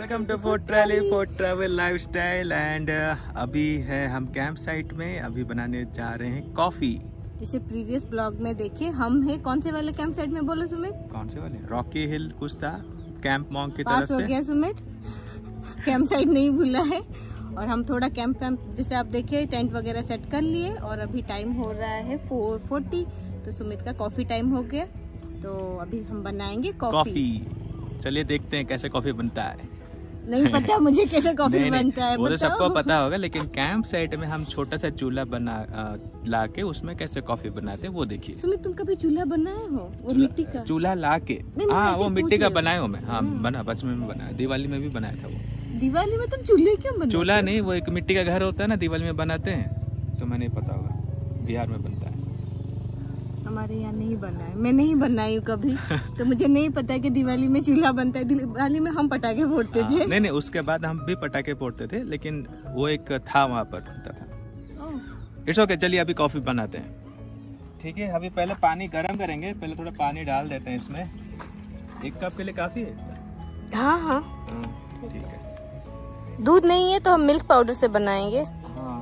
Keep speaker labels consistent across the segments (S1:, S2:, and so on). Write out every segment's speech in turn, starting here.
S1: Welcome to for travel lifestyle and अभी है हम कैंप साइट में, अभी बनाने जा रहे हैं कॉफी।
S2: इसे प्रीवियस ब्लॉग में देखिए, हम हैं कौन से वाले कैंप साइट में, बोलो सुमित।
S1: कौन से वाले? रॉकी हिल कुछ था, कैंप मॉन्ग की तरफ
S2: पास हो गया सुमित, कैंप साइट नहीं भूला है। और हम थोड़ा कैंप जैसे आप देखिए टेंट वगैरह सेट कर लिए और अभी टाइम हो रहा है 4:40, तो सुमित का कॉफी टाइम हो गया। तो अभी हम बनाएंगे कॉफी।
S1: चलिए देखते हैं कैसे कॉफी बनता है।
S2: नहीं पता मुझे कैसे कॉफी बनता है,
S1: वो तो सबको पता होगा, लेकिन कैंप साइट में हम छोटा सा चूल्हा बना ला के उसमें कैसे कॉफी बनाते हैं वो देखिए।
S2: सुमित तुम कभी चूल्हा बनाए हो? वो मिट्टी का
S1: चूल्हा ला के? हाँ वो मिट्टी का बनाए हो मैं, हाँ बना, बचपन में बनाया, दिवाली में भी बनाया था वो।
S2: दिवाली में तुम चूल्हे क्यों बनाते? चूल्हा
S1: नहीं, वो एक मिट्टी का घर होता है ना, दिवाली में बनाते हैं, तो मैंने पता होगा, बिहार में बनता है।
S2: हमारे यहाँ नहीं बना है, मैं नहीं बनाई हूँ कभी तो मुझे नहीं पता कि दिवाली में चूल्हा बनता है। दिवाली में हम पटाखे फोड़ते थे।
S1: नहीं, उसके बाद हम भी पटाखे फोड़ते थे, लेकिन वो एक था वहाँ पर बनता था। इट्स ओके, चलिए अभी कॉफी बनाते हैं। ठीक है, अभी पहले पानी गर्म करेंगे, पहले थोड़ा पानी डाल देते हैं इसमें। 1 कप के लिए काफी है?
S2: हाँ
S1: ठीक है।
S2: दूध नहीं है तो हम मिल्क पाउडर से बनाएंगे।
S1: हाँ,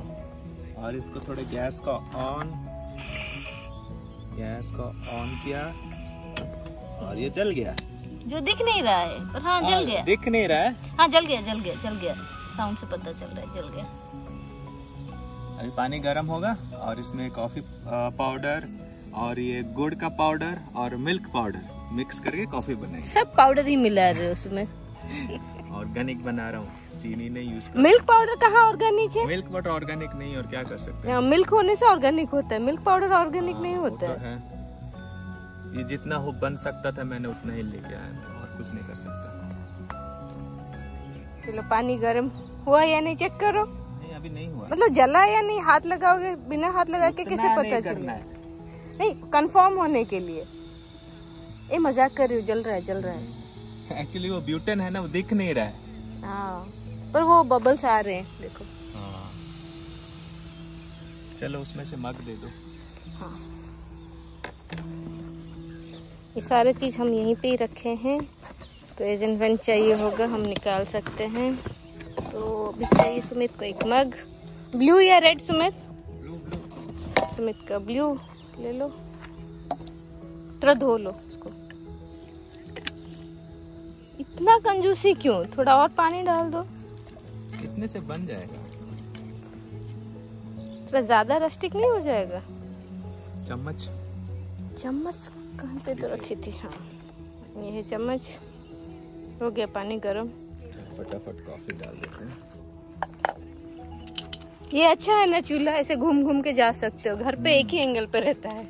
S1: और इसको थोड़े गैस को ऑन किया और ये जल गया,
S2: जो दिख नहीं रहा है पर हाँ जल गया।
S1: दिख नहीं रहा है?
S2: हाँ जल गया साउंड से पता चल रहा है जल गया।
S1: अभी पानी गर्म होगा और इसमें कॉफी पाउडर और ये गुड़ का पाउडर और मिल्क पाउडर मिक्स करके कॉफी बनाएंगे।
S2: सब पाउडर ही मिला रहे उसमें।
S1: ऑर्गेनिक बना रहा हूँ, चीनी नहीं यूज कर।
S2: मिल्क पाउडर कहाँ ऑर्गेनिक है?
S1: मिल्क पाउडर ऑर्गेनिक नहीं, और क्या कर सकते हैं?
S2: मिल्क होने से ऑर्गेनिक होता है, मिल्क पाउडर ऑर्गेनिक नहीं होता
S1: तो है। ये जितना हो बन सकता था मैंने उतना ही लेके आया, और कुछ नहीं कर सकता।
S2: चलो पानी गर्म हुआ या नहीं चेक करो।
S1: नहीं अभी नहीं हुआ।
S2: मतलब जला या नहीं? हाथ लगाओगे, बिना हाथ लगा के कैसे पता चलेगा? नहीं, कंफर्म होने के लिए। ए मजाक कर रही हूँ, जल रहा है।
S1: एक्चुअली वो ब्यूटेन है ना, वो दिख नहीं रहा है।
S2: हाँ पर वो बबल्स आ रहे हैं, देखो।
S1: हाँ चलो उसमें से मग दे दो।
S2: हाँ ये सारे चीज हम यहीं पे ही रखे हैं, तो एज एंड व्हेन चाहिए होगा हम निकाल सकते हैं। तो अभी चाहिए सुमित को एक मग, ब्लू या रेड सुमित? ब्लू। सुमित का ब्लू ले लो, थोड़ा धो लो उसको। इतना कंजूसी क्यों? थोड़ा और पानी डाल दो,
S1: इतने से बन जाएगा।
S2: थोड़ा ज्यादा रस्टिक नहीं हो जाएगा?
S1: चम्मच
S2: कहाँ पे तो रखी थी? हाँ ये है चम्मच। हो गया पानी गरम,
S1: फटाफट कॉफी डाल देते हैं।
S2: ये अच्छा है ना, चूल्हा ऐसे घूम घूम के जा सकते हो, घर पे एक ही एंगल पे रहता है।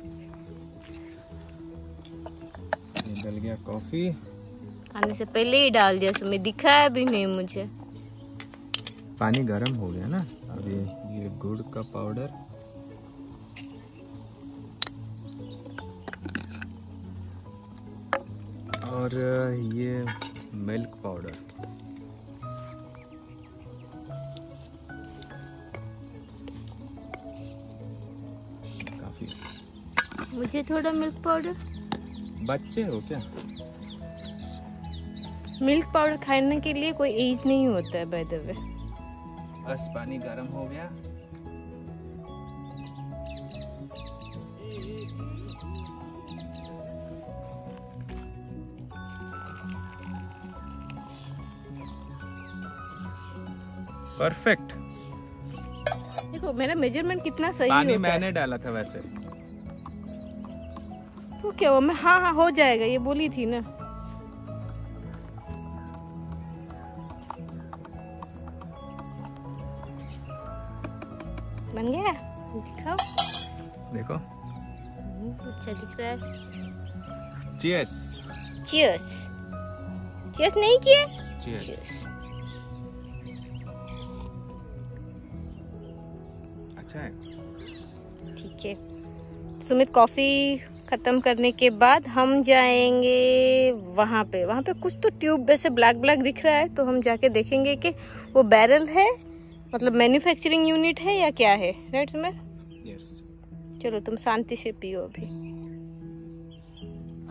S1: ये डल गया कॉफी,
S2: आने से पहले ही डाल दिया, सुमित दिखाया भी नहीं मुझे।
S1: पानी गर्म हो गया ना। अभी ये गुड़ का पाउडर और ये मिल्क पाउडर। काफी।
S2: मुझे थोड़ा मिल्क पाउडर।
S1: बच्चे हो क्या?
S2: मिल्क पाउडर खाने के लिए कोई एज नहीं होता है बाय द वे।
S1: बस पानी गर्म हो गया। परफेक्ट।
S2: देखो मेरा मेजरमेंट कितना सही
S1: पानी
S2: होता
S1: मैंने
S2: है।
S1: डाला था वैसे।
S2: तो क्या हुआ? मैं हाँ हो जाएगा ये बोली थी ना। बन गया, दिखाओ।
S1: देखो
S2: अच्छा दिख रहा है।
S1: चीयर्स।
S2: चीयर्स नहीं किए?
S1: चीयर्स। अच्छा है।
S2: ठीक है, सुमित कॉफी खत्म करने के बाद हम जाएंगे वहाँ पे कुछ तो ट्यूब वैसे ब्लैक दिख रहा है, तो हम जाके देखेंगे कि वो बैरल है, मतलब मैन्युफैक्चरिंग यूनिट है या क्या है। राइट सुमित?
S1: यस।
S2: चलो तुम शांति से पियो।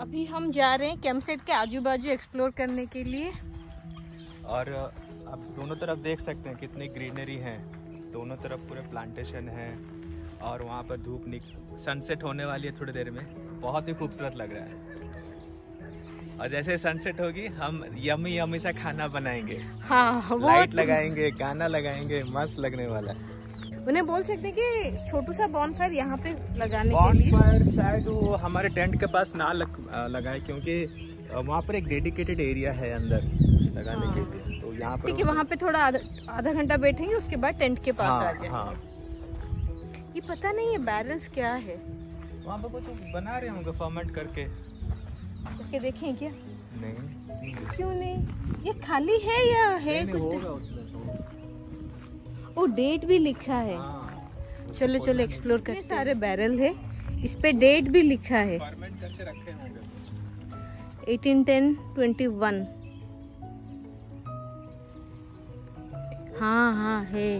S2: अभी हम जा रहे हैं कैंप साइट के आजू बाजू एक्सप्लोर करने के लिए,
S1: और आप दोनों तरफ देख सकते हैं कितनी ग्रीनरी है, दोनों तरफ पूरे प्लांटेशन है और वहाँ पर धूप सनसेट होने वाली है थोड़ी देर में, बहुत ही खूबसूरत लग रहा है। और जैसे सनसेट होगी हम यम्मी यम्मी सा खाना बनाएंगे।
S2: हाँ,
S1: लाइट लगाएंगे, गाना लगाएंगे, मस्त लगने वाला है।
S2: उन्हें बोल सकते हैं कि छोटू सा बॉनफायर यहाँ पे लगाने के लिए।
S1: बॉनफायर शायद वो हमारे टेंट के पास ना लगाए, क्योंकि वहाँ पर एक डेडिकेटेड एरिया है अंदर लगाने के लिए, तो यहाँ पर
S2: ठीक है, वहाँ पे थोड़ा आधा घंटा बैठेंगे, उसके बाद टेंट के पास आ जाए।
S1: हाँ।
S2: ये पता नहीं ये बैरल्स क्या है,
S1: वहाँ पर कुछ बना रहे होंगे फर्मेंट करके
S2: देखें क्या?
S1: नहीं,
S2: क्यों नहीं, ये खाली है या है
S1: नहीं,
S2: कुछ?
S1: होगा उसमें।
S2: ओ, डेट भी लिखा है। चलो चलो एक्सप्लोर करते हैं। सारे बैरल है, इस पे डेट भी लिखा है,
S1: फर्मेंट करके रखे होंगे
S2: 1810-21। हाँ हाँ है।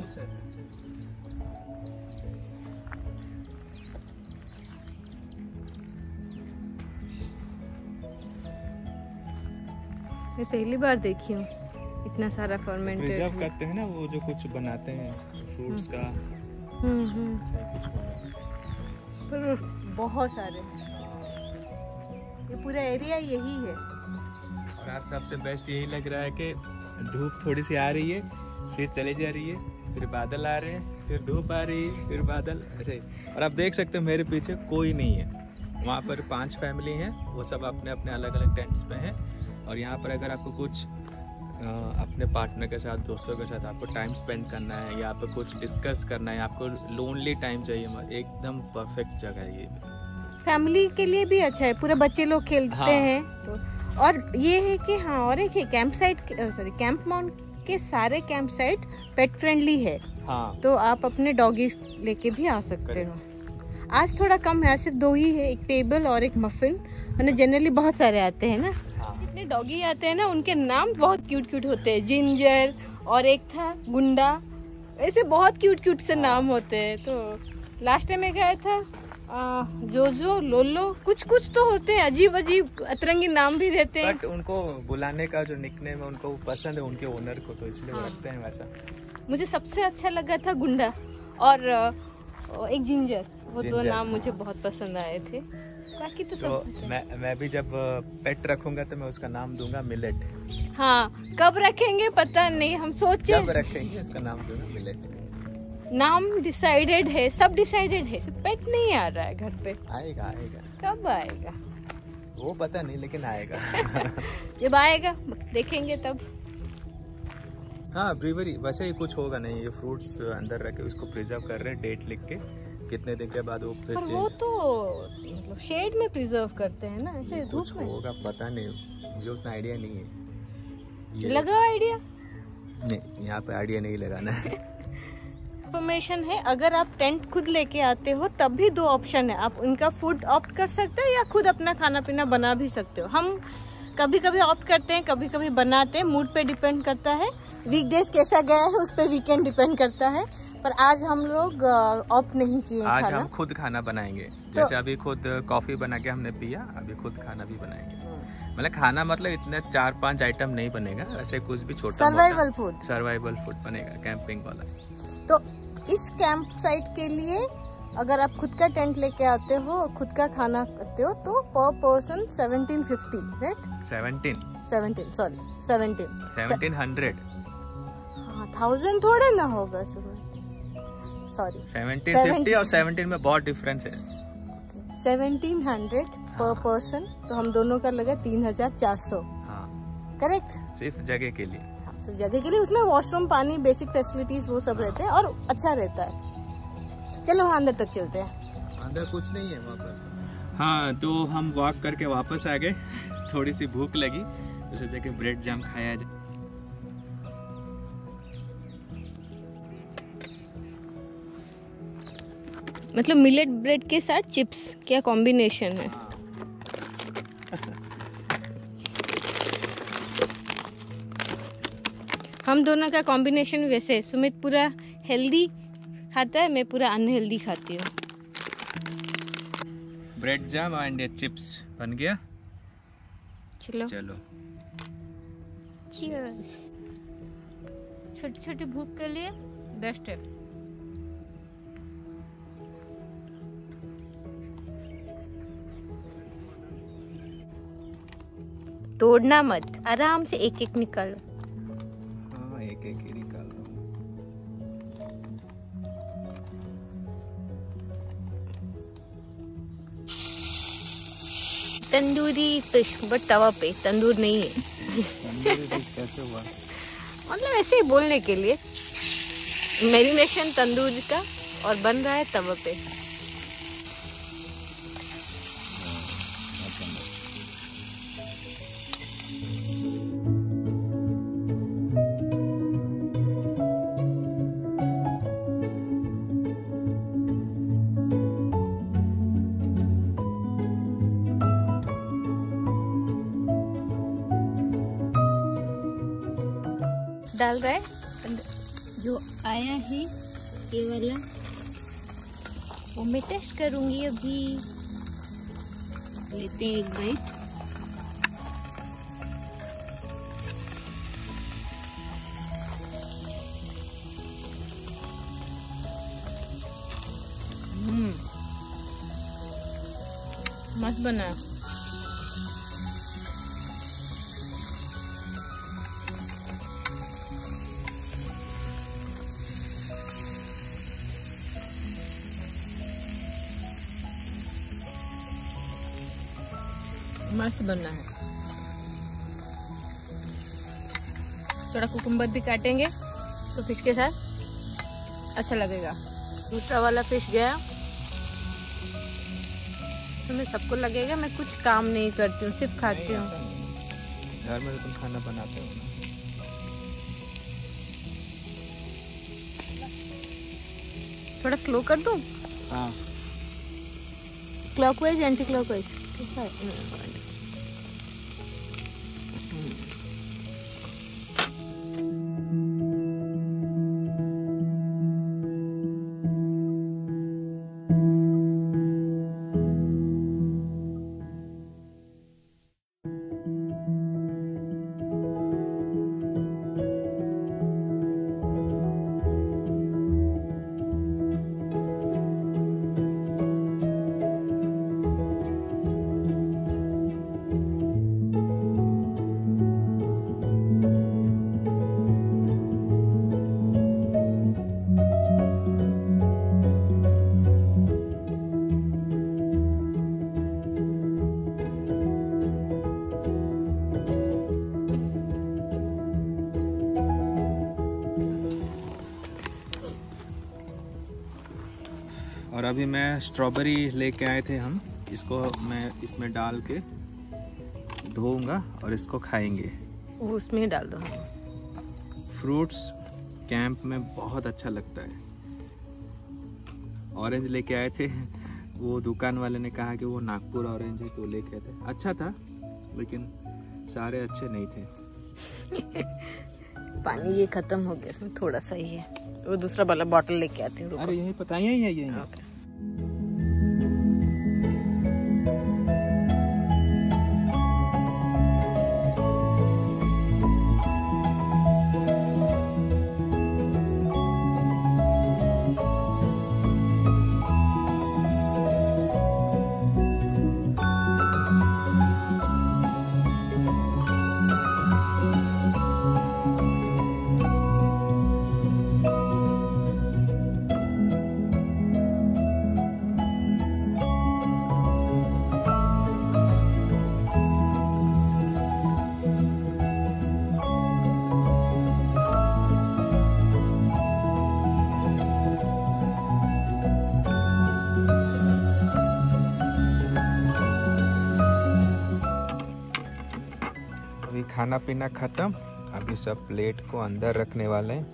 S2: मैं पहली बार देखी हूँ इतना सारा फर्मेंटेड।
S1: प्रिजर्व करते हैं ना वो जो कुछ बनाते हैं फ्रूट्स का। कुछ
S2: पर बहुत सारे, ये पूरा एरिया यही है।
S1: और आज सबसे बेस्ट यही लग रहा है कि धूप थोड़ी सी आ रही है, फिर चली जा रही है, फिर बादल आ रहे हैं, फिर धूप आ रही है, फिर बादल, ऐसे ही। और आप देख सकते हैं मेरे पीछे कोई नहीं है, वहाँ पर 5 फैमिली हैं, वो सब अपने अपने अलग अलग टेंट्स पे हैं। और यहाँ पर अगर आपको कुछ अपने पार्टनर के साथ, दोस्तों के साथ आपको टाइम स्पेंड करना है या आपको कुछ डिस्कस करना है, आपको लोनली टाइम चाहिए, एकदम परफेक्ट जगह है ये।
S2: फैमिली के लिए भी अच्छा है, पूरे बच्चे लोग खेलते हैं तो। और ये है कि हाँ, और एक camp site, sorry camp mount के सारे कैंप साइट पेट फ्रेंडली है।
S1: हाँ,
S2: तो आप अपने डॉगी लेके भी आ सकते हो। आज थोड़ा कम है, सिर्फ 2 ही है, एक टेबल और एक मफिन। मैंने जनरली बहुत सारे आते हैं ना, जितने डॉगी आते हैं ना उनके नाम बहुत क्यूट क्यूट होते हैं। जिंजर और एक था गुंडा, ऐसे बहुत क्यूट क्यूट से नाम होते हैं। तो लास्ट टाइम में गया था जोजो, लोलो, कुछ कुछ तो होते हैं, अजीब अजीब अतरंगी नाम भी रहते हैं।
S1: बट उनको बुलाने का जो निकनेम है उनको पसंद है उनके ओनर को, तो इसलिए वो रखते हैं वैसा।
S2: मुझे सबसे अच्छा लगा था गुंडा और एक जिंजर, वो 2 नाम मुझे बहुत पसंद आए थे। बाकी तो सब
S1: मैं भी जब पेट रखूंगा तो मैं उसका नाम दूंगा मिलेट।
S2: हाँ, कब रखेंगे पता नहीं, हम सोचे
S1: जब रखेंगे उसका नाम दूंगा मिलेट।
S2: नाम डिसाइडेड है, सब डिसाइडेड है, पेट नहीं आ रहा है घर पे।
S1: आएगा आएगा।
S2: कब आएगा
S1: वो पता नहीं, लेकिन आएगा।
S2: जब आएगा देखेंगे तब।
S1: हाँ, ब्रीवरी वैसे ही कुछ होगा नहीं, ये फ्रूट्स अंदर रखे उसको प्रिजर्व कर रहे हैं, डेट लिख के कितने दिन के बाद वो फिर
S2: पर वो तो मतलब शेड में प्रिजर्व करते हैं ना, ऐसे धूप में
S1: होगा, पता नहीं, मुझे उतना आइडिया नहीं है।
S2: लगा आइडिया?
S1: नहीं, यहाँ पे आइडिया नहीं लगाना है।
S2: इंफॉर्मेशन है, अगर आप टेंट खुद लेके आते हो तब भी 2 ऑप्शन है, आप उनका फूड ऑप्ट कर सकते हो या खुद अपना खाना पीना बना भी सकते हो। हम कभी कभी ऑप्ट करते हैं, कभी कभी बनाते हैं, मूड पे डिपेंड करता है, वीकडेज कैसा गया है उस पर वीकेंड डिपेंड करता है। पर आज हम लोग ऑप्ट नहीं किए,
S1: आज
S2: खाना।
S1: हम खुद खाना बनाएंगे, जैसे अभी खुद कॉफी बना के हमने पिया, अभी खुद खाना भी बनाएंगे। मतलब खाना मतलब इतने 4-5 आइटम नहीं बनेगा, ऐसे कुछ भी छोटा
S2: सर्वाइवल फूड
S1: बनेगा, कैंपिंग वाला।
S2: तो इस कैंप साइट के लिए अगर आप खुद का टेंट लेके आते हो, खुद का खाना करते हो, तो पर पर्सन 1750, राइट? 1700। हाँ, 1000 थोड़े ना होगा, सॉरी
S1: 1750 और 17 में बहुत डिफरेंस है।
S2: 1700 पर पर्सन, तो हम दोनों का लगा 3400।
S1: हाँ,
S2: करेक्ट,
S1: सिर्फ जगह के लिए।
S2: जगह के लिए, उसमें वॉशरूम, पानी, बेसिक फैसिलिटीज वो सब रहते हैं और अच्छा रहता है। चलो वहाँ अंदर तक चलते हैं।
S1: अंदर कुछ नहीं है वहाँ पर। हाँ, तो हम वॉक करके वापस आ गए, थोड़ी सी भूख लगी तो सोचा कि ब्रेड जाम खाया जाए।
S2: मतलब मिलेट ब्रेड के साथ चिप्स, क्या कॉम्बिनेशन है। हम दोनों का कॉम्बिनेशन वैसे, सुमित पूरा हेल्दी खाता है, मैं पूरा अनहेल्दी खाती हूँ।
S1: ब्रेड जाम एंड चिप्स बन गया।
S2: चलो
S1: चलो,
S2: चीयर्स। छोटी छोटी भूख के लिए बेस्ट है। तोड़ना मत, आराम से एक एक निकालो।
S1: हाँ, एक एक ही निकाल दो।
S2: तंदूरी फिश, बट तवा पे, तंदूर नहीं है।
S1: तंदूरी फिश कैसे हुआ?
S2: मतलब ऐसे ही बोलने के लिए, मैरिनेशन तंदूर का और बन रहा है तवा पे। डाल रहा है जो आया है ये वाला, वो मैं टेस्ट करूंगी अभी। लेते हैं एक बाइट। मस्त बना। मस्त बनना है। थोड़ा कुकुम्बर भी काटेंगे तो फिश के साथ अच्छा लगेगा। दूसरा वाला फिश गया, तुम्हें सबको लगेगा मैं कुछ काम नहीं करती हूँ, सिर्फ खाती हूँ।
S1: घर में तो तुम खाना बनाते हो ना।
S2: थोड़ा स्लो कर दूँ?
S1: हाँ,
S2: क्लॉकवाइज एंटी क्लॉकवाइज ठीक है।
S1: और अभी मैं स्ट्रॉबेरी लेके आए थे हम, इसको मैं इसमें डाल के धोऊंगा और इसको खाएंगे।
S2: वो उसमें ही डाल दो।
S1: फ्रूट्स कैंप में बहुत अच्छा लगता है। ऑरेंज लेके आए थे, वो दुकान वाले ने कहा कि वो नागपुर ऑरेंज है तो लेके आए थे। अच्छा था लेकिन सारे अच्छे नहीं थे।
S2: पानी ये खत्म हो गया, इसमें थोड़ा सा ही है, वो दूसरा वाला बॉटल लेके आती हूँ।
S1: अरे यही पता, यही है यही।
S2: ओके।
S1: अभी खाना पीना खत्म, अभी सब प्लेट को अंदर रखने वाले हैं।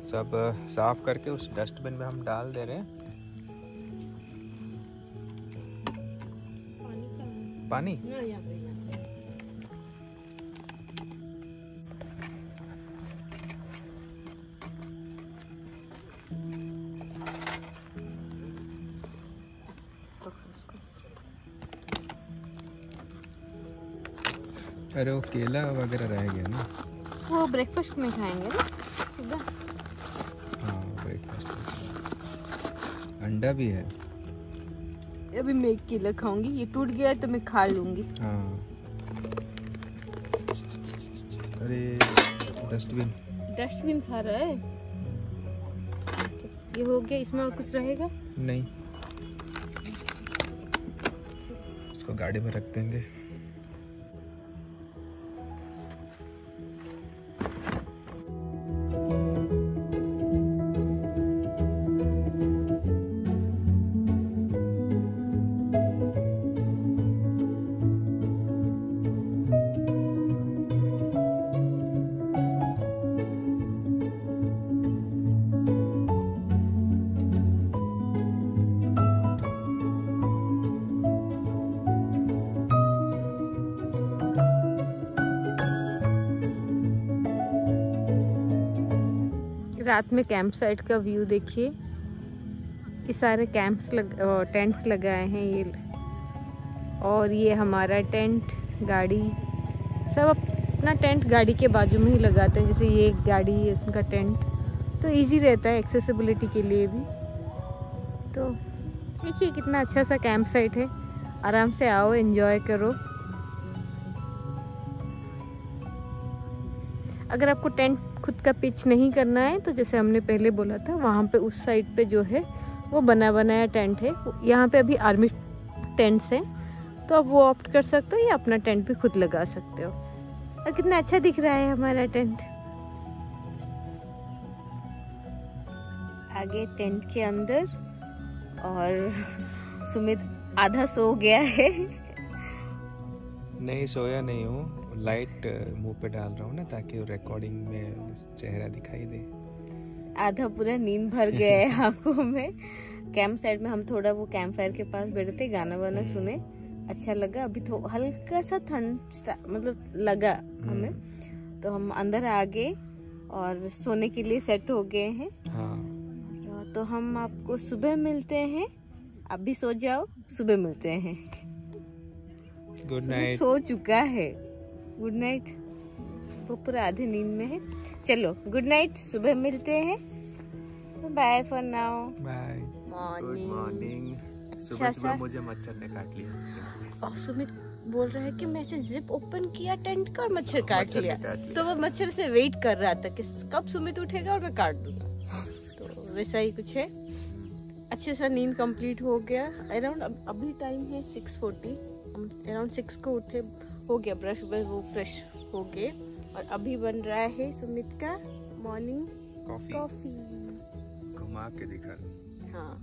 S1: सब साफ करके उस डस्टबिन में हम डाल दे रहे हैं। पानी अरे वो केला वगैरह रह गया ना।
S2: वो ब्रेकफास्ट में खाएंगे ना सुबह।
S1: हाँ ब्रेकफास्ट। अंडा भी है।
S2: अभी मैं अकेला खाऊंगी, ये टूट गया है तो मैं खा लूंगी।
S1: हाँ। अरे डस्टबिन
S2: खा रहा है। ये हो गया, इसमें और कुछ रहेगा
S1: नहीं, इसको गाड़ी में रख देंगे।
S2: रात में कैंप साइट का व्यू देखिए। ये सारे टेंट्स लगाए हैं ये, और ये हमारा टेंट, गाड़ी, सब अपना टेंट गाड़ी के बाजू में ही लगाते हैं। जैसे ये एक गाड़ी है, उनका टेंट, तो इजी रहता है एक्सेसिबिलिटी के लिए भी। तो देखिए कितना अच्छा सा कैंप साइट है, आराम से आओ, एंजॉय करो। अगर आपको टेंट खुद का पिच नहीं करना है तो जैसे हमने पहले बोला था, वहाँ पे उस साइड पे जो है वो बना बनाया टेंट है। यहाँ पे अभी आर्मी टेंट्स हैं, तो आप वो ऑप्ट कर सकते हो या अपना टेंट भी खुद लगा सकते हो। और कितना अच्छा दिख रहा है हमारा टेंट। आगे टेंट के अंदर, और सुमित आधा सो गया है।
S1: नहीं सोया नहीं हूँ, लाइट मुंह पे डाल रहा हूँ ना, ताकि रिकॉर्डिंग में चेहरा दिखाई दे।
S2: आधा पूरा नींद भर गया है आंखों में। कैंप साइड में हम थोड़ा वो कैंप फायर के पास बैठे थे, गाना वाना सुने, अच्छा लगा। अभी तो हल्का सा ठंड मतलब लगा हमें, तो हम अंदर आ गए और सोने के लिए सेट हो गए हैं।
S1: हाँ।
S2: तो हम आपको सुबह मिलते हैं। आप भी सो जाओ, सुबह मिलते हैं।
S1: Good night.
S2: सो चुका है, गुड नाइट। वो पूरा आधे नींद में है। चलो गुड नाइट, सुबह मिलते हैं। Bye for now.
S1: Bye. Good morning. सुबह मुझे मच्छर ने काट लिया।
S2: और सुमित बोल रहा है कि मैं ऐसे जिप ओपन किया टेंट का और मच्छर काट लिया। तो वो मच्छर से वेट कर रहा था कि कब सुमित उठेगा और मैं काट दूंगा। तो वैसा ही कुछ है। अच्छे सा नींद कंप्लीट हो गया। अराउंड अभी टाइम है 6:40। हम अराउंड 6 को उठे, हो गया ब्रश वो फ्रेश हो गए, और अभी बन रहा है सुमित का मॉर्निंग कॉफी।
S1: घुमा के दिखा।
S2: हाँ,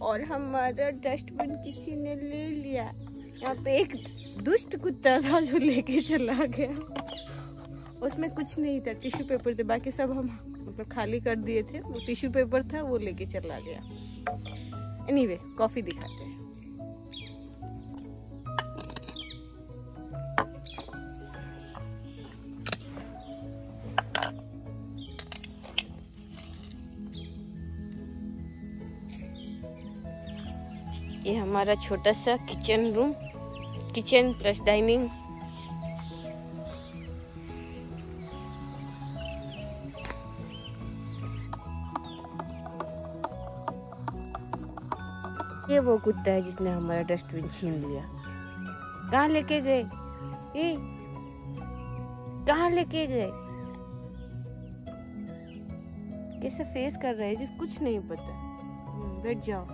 S2: और हमारा डस्टबिन किसी ने ले लिया। यहाँ पे एक दुष्ट कुत्ता था जो लेके चला गया। उसमें कुछ नहीं था, टिश्यू पेपर थे, बाकी सब हम मतलब खाली कर दिए थे। वो टिश्यू पेपर था, वो लेके चला गया। एनीवे, कॉफी दिखाते हैं। ये हमारा छोटा सा kitchen room, kitchen plus dining. ये वो कुत्ता है जिसने हमारा डस्टबिन छीन लिया। कहाँ लेके गए? कहाँ लेके गए? कैसे फेस कर रहे हैं जिस कुछ नहीं पता। बैठ जाओ।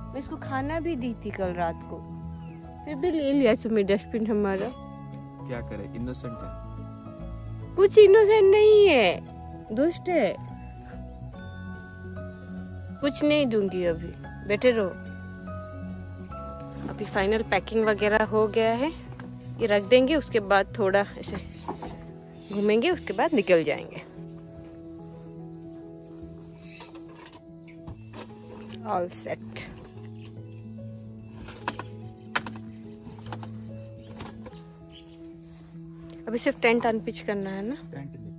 S2: मैं इसको खाना भी दी थी कल रात को, फिर भी ले लिया सुमित डस्टबिन हमारा।
S1: क्या करे, इनोसेंट है।
S2: कुछ इनोसेंट नहीं है, दुष्ट है। कुछ नहीं दूंगी अभी, बैठे रहो। अभी फाइनल पैकिंग वगैरह हो गया है, ये रख देंगे। उसके बाद थोड़ा ऐसे घूमेंगे, उसके बाद निकल जाएंगे। All set. अभी सिर्फ टेंट अनपिच करना है ना।
S1: टेंट निकालना।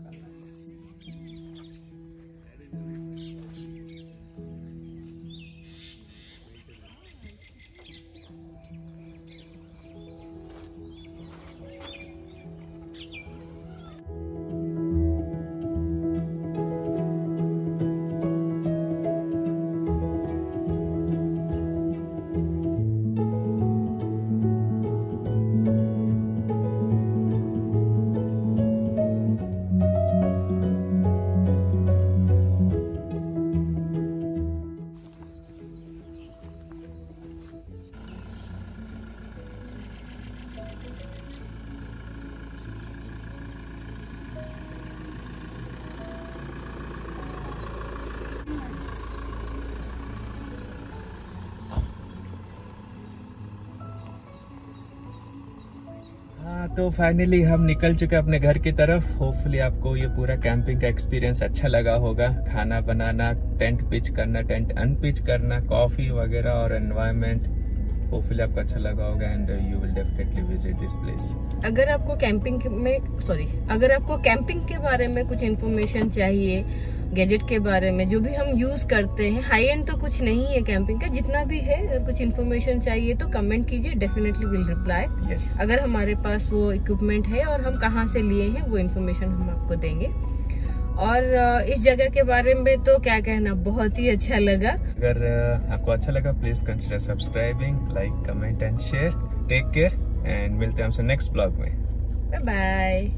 S1: तो फाइनली हम निकल चुके अपने घर की तरफ। होपफुली आपको ये पूरा कैंपिंग का एक्सपीरियंस अच्छा लगा होगा। खाना बनाना, टेंट पिच करना, टेंट अनपिच करना, कॉफी वगैरह और एनवायरनमेंट, होपफुली आपको अच्छा लगा होगा and you will definitely visit this place.
S2: अगर आपको कैंपिंग के बारे में कुछ इन्फॉर्मेशन चाहिए, गैजेट के बारे में जो भी हम यूज करते हैं, हाई एंड तो कुछ नहीं है कैंपिंग का, जितना भी है, अगर कुछ इन्फॉर्मेशन चाहिए तो कमेंट कीजिए, डेफिनेटली विल रिप्लाई। अगर हमारे पास वो इक्विपमेंट है और हम कहाँ से लिए हैं वो इन्फॉर्मेशन हम आपको देंगे। और इस जगह के बारे में तो क्या कहना, बहुत ही अच्छा लगा।
S1: अगर आपको अच्छा लगा please consider subscribing, like, comment and share. Take care and मिलते हैं हमसे नेक्स्ट ब्लॉग में।
S2: बाय बाय।